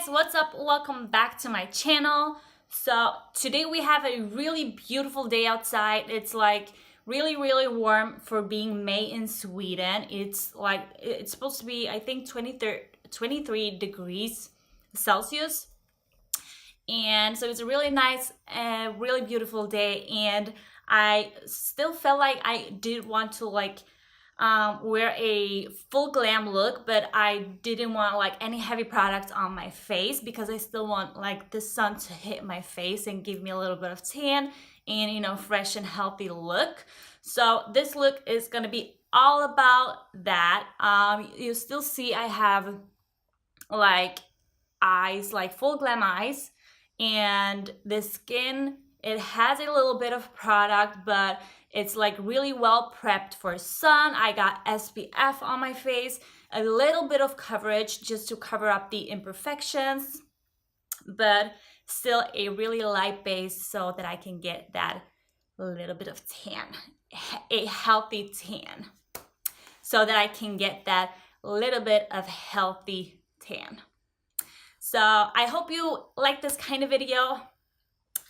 what's up? Welcome back to my channel. So today we have a really beautiful day outside. It's like really warm for being May in Sweden. It's supposed to be, I think, 23 degrees Celsius, and so it's a really nice really beautiful day. And I still felt like I did want to wear a full glam look, but I didn't want any heavy products on my face because I still want the sun to hit my face and give me a little bit of tan and fresh and healthy look. So this look is gonna be all about that. You still see I have eyes, full glam eyes, and the skin, it has a little bit of product, but it's really well prepped for sun. I got SPF on my face, a little bit of coverage just to cover up the imperfections, but still a really light base so that I can get that little bit of tan, a healthy tan, so that I can get that little bit of healthy tan. So I hope you like this kind of video.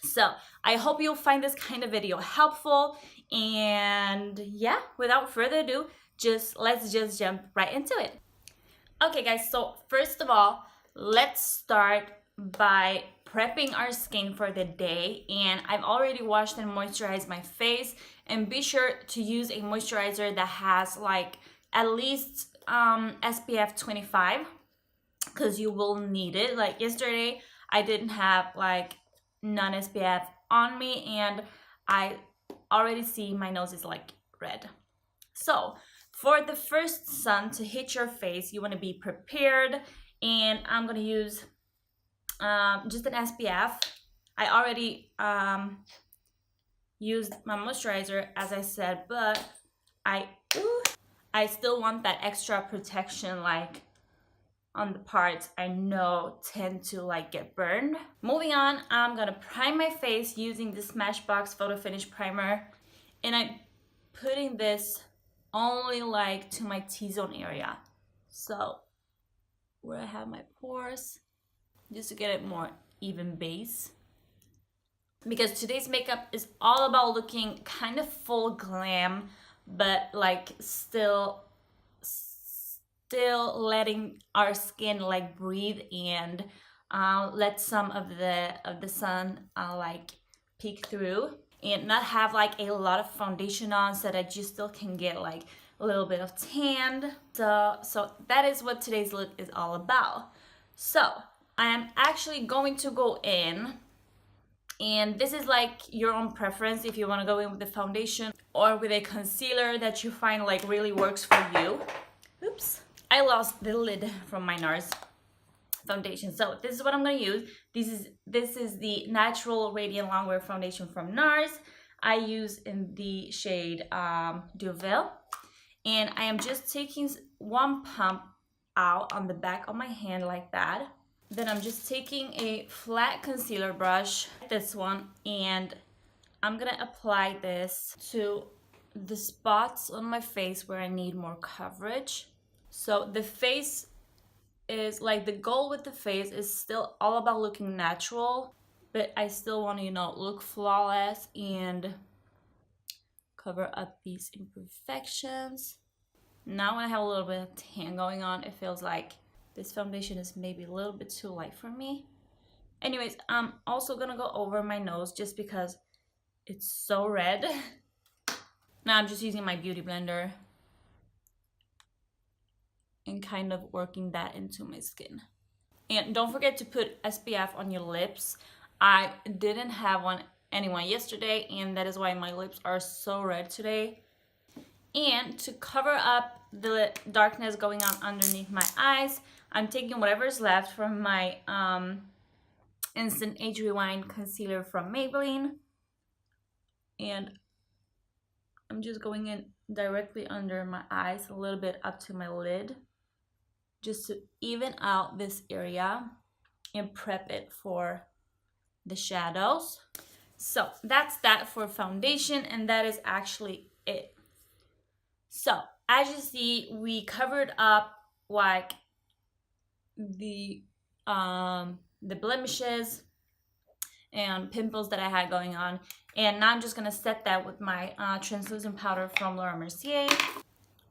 So I hope you'll find this kind of video helpful. And yeah, without further ado, let's just jump right into it. Okay guys, so first of all, let's start by prepping our skin for the day. And I've already washed and moisturized my face, and be sure to use a moisturizer that has at least SPF 25, because you will need it. Yesterday I didn't have non-SPF on me, and I already see my nose is red. So for the first sun to hit your face, you want to be prepared, and I'm gonna use just an SPF. I already used my moisturizer, as I said, but I still want that extra protection on the parts I know tend to get burned. Moving on, I'm gonna prime my face using the SMASHBOX Photo Finish Primer, and I'm putting this only to my T-zone area, so where I have my pores, just to get it more even base, because today's makeup is all about looking kind of full glam, but still letting our skin breathe and let some of the sun peek through, and not have a lot of foundation on, so that you still can get a little bit of tan. So that is what today's look is all about. So I am actually going to go in, and this is your own preference if you want to go in with the foundation or with a concealer that you find really works for you. Oops, I lost the lid from my NARS foundation. So this is what I'm going to use. This is the Natural Radiant Longwear foundation from NARS. I use in the shade Deauville, and I am just taking one pump out on the back of my hand like that. Then I'm just taking a flat concealer brush, this one, and I'm gonna apply this to the spots on my face where I need more coverage. So the face is the goal with the face is still all about looking natural, but I still want to look flawless and cover up these imperfections. Now when I have a little bit of tan going on, it feels like this foundation is maybe a little bit too light for me. Anyways, I'm also gonna go over my nose just because it's so red. Now I'm just using my beauty blender and kind of working that into my skin. And don't forget to put SPF on your lips. I didn't have anyone yesterday, and that is why my lips are so red today. And to cover up the darkness going on underneath my eyes, I'm taking whatever's left from my Instant Age Rewind concealer from Maybelline, and I'm just going in directly under my eyes, a little bit up to my lid, just to even out this area and prep it for the shadows. So that's that for foundation, and that is actually it. So as you see, we covered up the the blemishes and pimples that I had going on. And now I'm just gonna set that with my translucent powder from Laura Mercier.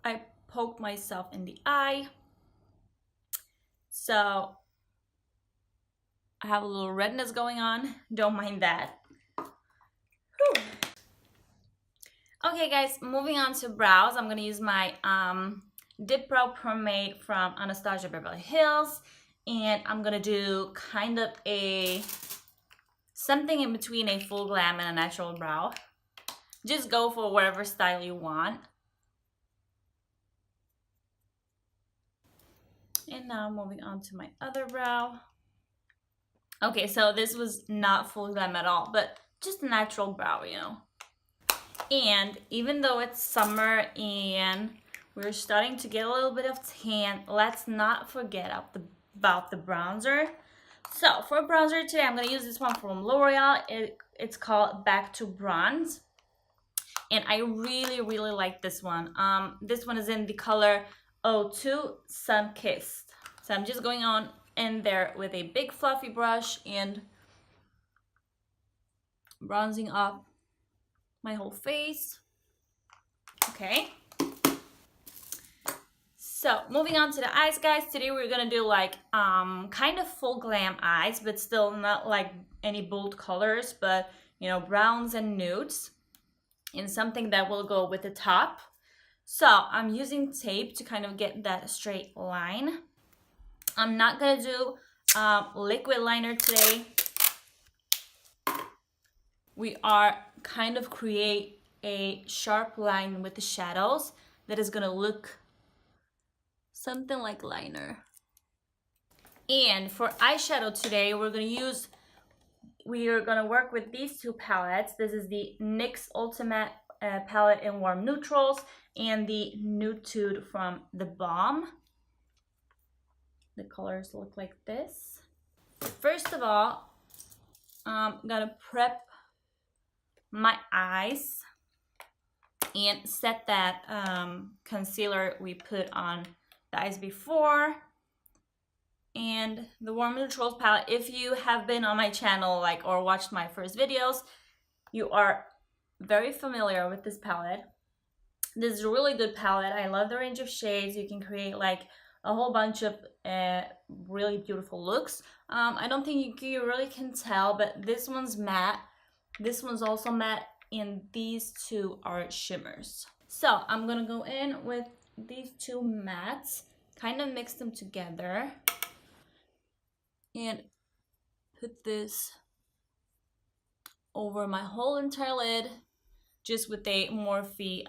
I poked myself in the eye. So I have a little redness going on. Don't mind that. Whew. Okay guys, moving on to brows. I'm gonna use my Dip Brow Pomade from Anastasia Beverly Hills. And I'm gonna do kind of something in between a full glam and a natural brow. Just go for whatever style you want. And now moving on to my other brow. Okay, so this was not full glam at all, but just a natural brow, you know. And even though it's summer and we're starting to get a little bit of tan, let's not forget about the bronzer. So for bronzer today, I'm gonna use this one from L'Oreal. It's called Back to Bronze. And I really, really like this one. This one is in the color 02 Sun Kissed. So I'm just going on in there with a big fluffy brush and bronzing up my whole face. Okay. So moving on to the eyes, guys. Today we're gonna do like kind of full glam eyes, but still not like any bold colors, but you know, browns and nudes, and something that will go with the top. So I'm using tape to kind of get that straight line. I'm not gonna do liquid liner today. We are kind of create a sharp line with the shadows that is gonna look something like liner. And for eyeshadow today, we are gonna work with these two palettes. This is the NYX Ultimate palette in warm neutrals and the Nude Tude from the Balm. The colors look like this. First of all, I'm gonna prep my eyes and set that concealer we put on the eyes before. And the warm neutrals palette, if you have been on my channel or watched my first videos, you are very familiar with this palette. This is a really good palette. I love the range of shades. You can create like a whole bunch of really beautiful looks. I don't think you really can tell, but this one's matte. This one's also matte, and these two are shimmers. So I'm gonna go in with these two mattes, kind of mix them together, and put this over my whole entire lid, just with a Morphe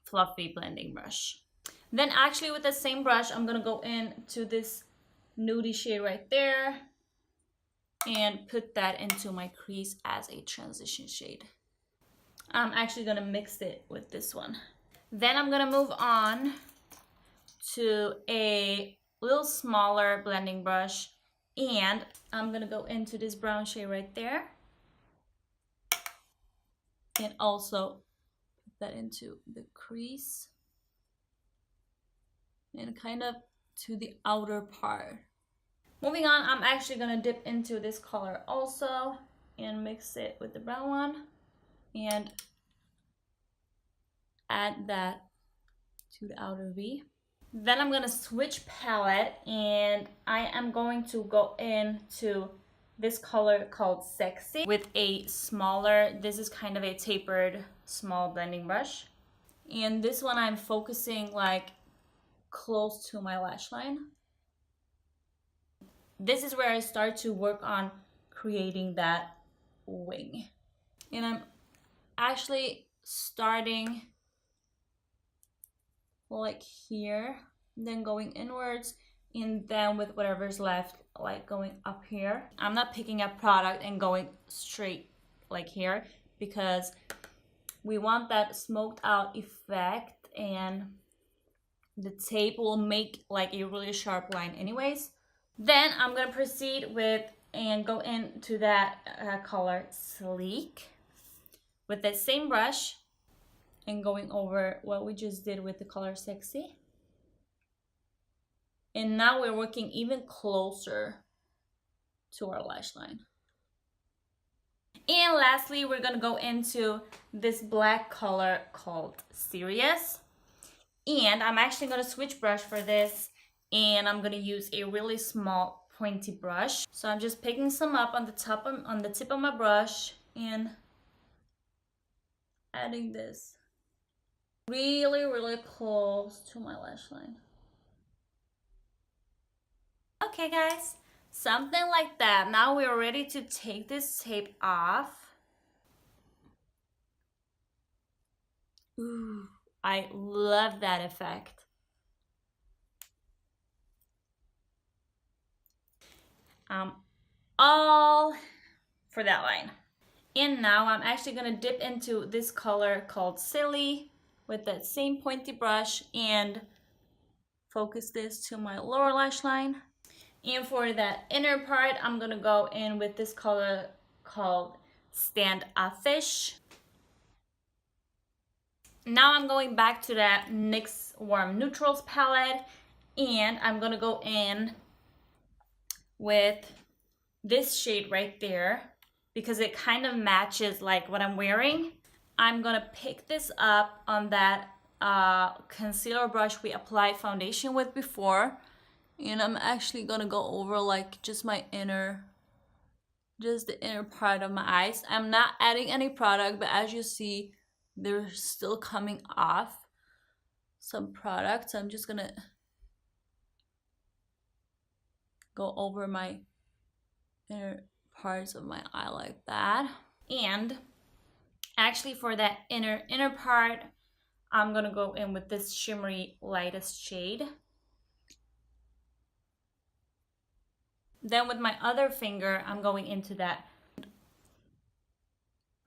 fluffy blending brush. Then actually with the same brush, I'm gonna go into this nudie shade right there and put that into my crease as a transition shade. I'm actually gonna mix it with this one. Then I'm gonna move on to a little smaller blending brush, and I'm gonna go into this brown shade right there and also put that into the crease and kind of to the outer part. Moving on, I'm actually gonna dip into this color also and mix it with the brown one and add that to the outer V. Then I'm gonna switch palette, and I am going to go into this color called Sexy with a smaller, this is kind of a tapered small blending brush. And this one I'm focusing like close to my lash line. This is where I start to work on creating that wing. And I'm actually starting like here, then going inwards, and then with whatever's left, like going up here. I'm not picking up product and going straight like here, because we want that smoked out effect, and the tape will make like a really sharp line anyways. Then I'm gonna proceed with and go into that color Sleek with that same brush and going over what we just did with the color Sexy. And now we're working even closer to our lash line. And lastly, we're gonna go into this black color called Serious. And I'm actually gonna switch brush for this, and I'm gonna use a really small pointy brush. So I'm just picking some up on the tip of my brush and adding this really, really close to my lash line. Okay guys, something like that. Now we're ready to take this tape off. Ooh, I love that effect. All for that line. And now I'm actually gonna dip into this color called Silly with that same pointy brush and focus this to my lower lash line. And for that inner part, I'm gonna go in with this color called Standoffish. Now I'm going back to that NYX Warm Neutrals palette, and I'm gonna go in with this shade right there because it kind of matches like what I'm wearing. I'm gonna pick this up on that concealer brush we applied foundation with before, and I'm actually gonna go over like just the inner part of my eyes. I'm not adding any product, but as you see, they're still coming off some product. So I'm just gonna go over my inner parts of my eye like that. And actually for that inner part, I'm gonna go in with this shimmery lightest shade. Then with my other finger, I'm going into that,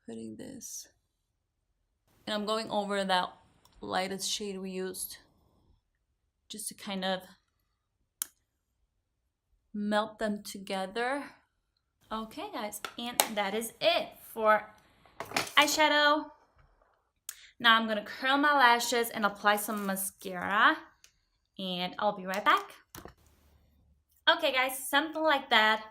putting this, and I'm going over that lightest shade we used just to kind of melt them together. Okay guys, and that is it for eyeshadow. Now I'm gonna curl my lashes and apply some mascara, and I'll be right back. Okay guys, something like that.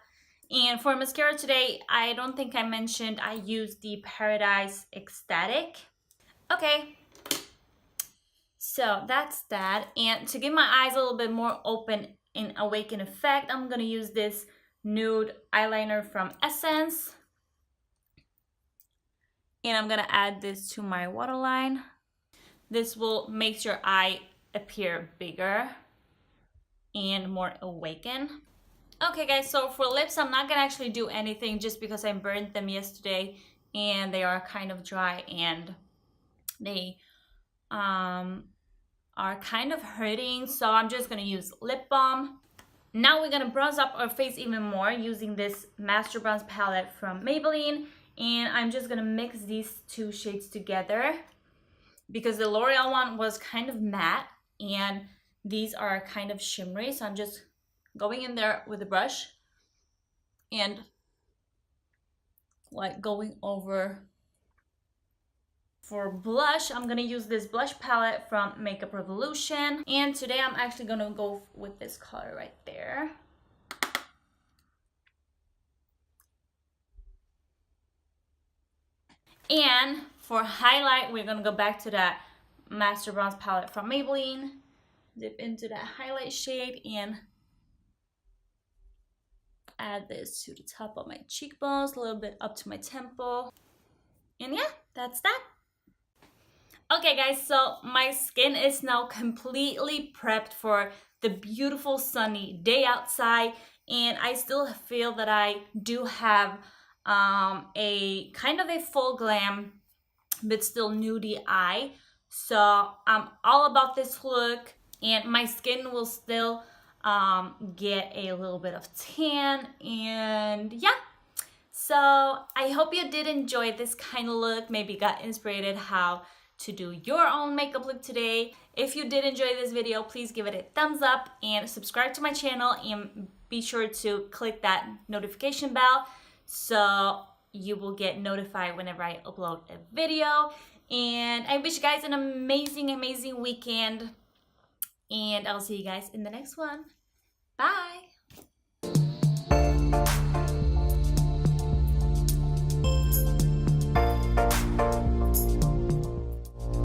And for mascara today, I don't think I mentioned I used the Paradise Ecstatic. Okay, so that's that. And to give my eyes a little bit more open and awaken effect, I'm gonna use this Nude eyeliner from Essence. And I'm gonna add this to my waterline. This will make your eye appear bigger and more awakened. Okay guys, so for lips, I'm not gonna actually do anything just because I burned them yesterday and they are kind of dry and they are kind of hurting, so I'm just gonna use lip balm. Now we're gonna bronze up our face even more using this Master Bronze palette from Maybelline, and I'm just gonna mix these two shades together because the L'Oreal one was kind of matte and these are kind of shimmery, so I'm just going in there with a brush and like going over. For blush, I'm gonna use this blush palette from Makeup Revolution, and today I'm actually gonna go with this color right there. And for highlight, we're gonna go back to that Master Bronze palette from Maybelline, dip into that highlight shade and add this to the top of my cheekbones, a little bit up to my temple. And yeah, that's that. Okay guys, so my skin is now completely prepped for the beautiful sunny day outside, and I still feel that I do have a kind of a full glam but still nudie eye. So I'm all about this look, and my skin will still get a little bit of tan, and yeah. So I hope you did enjoy this kind of look, maybe got inspired how to do your own makeup look today. If you did enjoy this video, please give it a thumbs up and subscribe to my channel, and be sure to click that notification bell so you will get notified whenever I upload a video. And I wish you guys an amazing weekend, and I'll see you guys in the next one. Bye!